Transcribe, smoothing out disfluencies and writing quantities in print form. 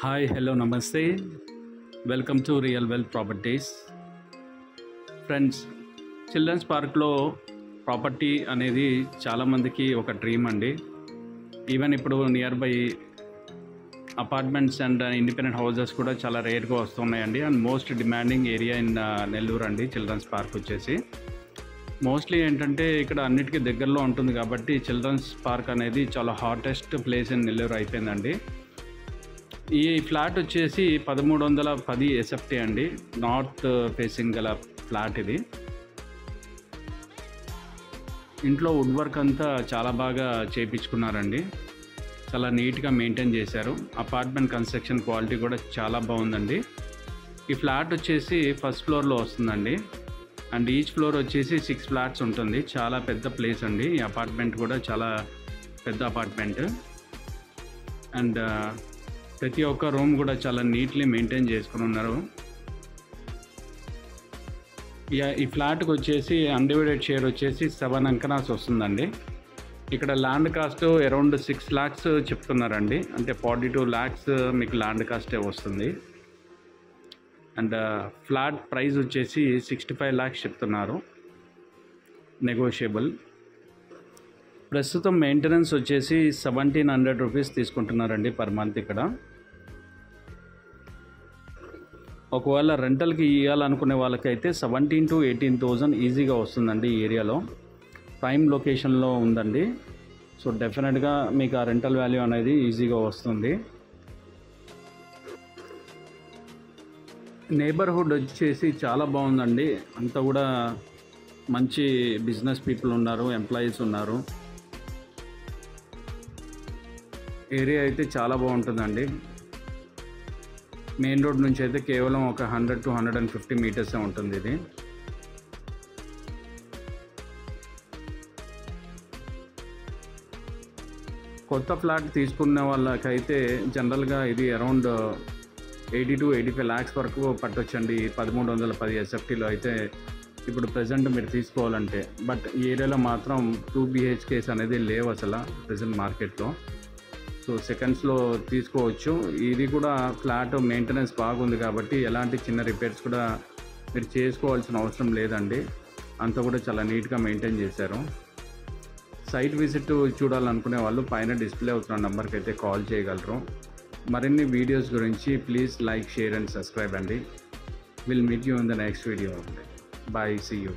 Hi hello నమస్తే welcome to real well properties friends. Children's పార్క్లో property అనేది చాలామందికి ఒక డ్రీమ్ అండి. ఈవెన్ ఇప్పుడు nearby apartments and independent houses కూడా చాలా రేర్గా వస్తున్నాయండి. And most demanding area in Nellore అండి చిల్డ్రన్స్ పార్క్ వచ్చేసి. మోస్ట్లీ ఏంటంటే ఇక్కడ అన్నిటికీ దగ్గరలో ఉంటుంది కాబట్టి చిల్డ్రన్స్ పార్క్ అనేది చాలా హాటెస్ట్ ప్లేస్ ఇన్ నెల్లూరు అయిపోయిందండి. ఈ ఫ్లాట్ వచ్చేసి 1310 SFT అండి. నార్త్ ఫేసింగ్ గల ఫ్లాట్ ఇది. ఇంట్లో వుడ్ వర్క్ అంతా చాలా బాగా చేయించుకున్నారండి. చాలా నీట్గా మెయింటైన్ చేశారు. అపార్ట్మెంట్ కన్స్ట్రక్షన్ క్వాలిటీ కూడా చాలా బాగుందండి. ఈ ఫ్లాట్ వచ్చేసి ఫస్ట్ ఫ్లోర్లో వస్తుందండి. అండ్ ఈచ్ ఫ్లోర్ వచ్చేసి 6 ఫ్లాట్స్ ఉంటుంది. చాలా పెద్ద ప్లేస్ అండి. ఈ అపార్ట్మెంట్ కూడా చాలా పెద్ద అపార్ట్మెంట్. అండ్ ప్రతి ఒక్క రూమ్ కూడా చాలా నీట్లీ మెయింటైన్ చేసుకుని ఉన్నారు. ఈ ఫ్లాట్కి వచ్చేసి అన్డివైడెడ్ షేర్ వచ్చేసి 7 అంకనాస్ వస్తుందండి. ఇక్కడ ల్యాండ్ కాస్ట్ అరౌండ్ 6 lakhs చెప్తున్నారండి. అంటే 42 lakhs మీకు ల్యాండ్ కాస్టే వస్తుంది. అండ్ ఫ్లాట్ ప్రైస్ వచ్చేసి 65 lakhs చెప్తున్నారు, నెగోషియబుల్. ప్రస్తుతం మెయింటెనెన్స్ వచ్చేసి 1700 రూపీస్ తీసుకుంటున్నారండి పర్ మంత్ ఇక్కడ. ఒకవేళ రెంటల్కి ఇవ్వాలనుకునే వాళ్ళకైతే 17,000 to 18,000 ఈజీగా వస్తుందండి. ఈ ఏరియాలో ప్రైమ్ లొకేషన్లో ఉందండి. సో డెఫినెట్గా మీకు ఆ రెంటల్ వాల్యూ అనేది ఈజీగా వస్తుంది. నేబర్హుడ్ వచ్చేసి చాలా బాగుందండి. అంతా కూడా మంచి బిజినెస్ పీపుల్ ఉన్నారు, ఎంప్లాయీస్ ఉన్నారు. ఏరియా అయితే చాలా బాగుంటుందండి. మెయిన్ రోడ్ నుంచి అయితే కేవలం ఒక 100 to 150 మీటర్సే ఉంటుంది ఇది. కొత్త ఫ్లాట్ తీసుకున్న వాళ్ళకైతే జనరల్గా ఇది అరౌండ్ 80 to 85 lakhs వరకు పట్టొచ్చండి. 1310 SFTలో అయితే ఇప్పుడు ప్రజెంట్ మీరు తీసుకోవాలంటే. బట్ ఈ ఏరియాలో మాత్రం 2 BHKs అనేది లేవు అసలు ప్రజెంట్ మార్కెట్లో. సో సెకండ్స్లో తీసుకోవచ్చు. ఇది కూడా ఫ్లాట్ మెయింటెనెన్స్ బాగుంది కాబట్టి ఎలాంటి చిన్న రిపేర్స్ కూడా మీరు చేసుకోవాల్సిన అవసరం లేదండి. అంతా కూడా చాలా నీట్గా మెయింటైన్ చేశారు. సైట్ విజిట్ చూడాలనుకునే వాళ్ళు పైన డిస్ప్లే అవుతున్న నెంబర్కి అయితే కాల్ చేయగలరు. మరిన్ని వీడియోస్ గురించి please like, share and subscribe అండి. Will meet you in the next video. Bye, see you.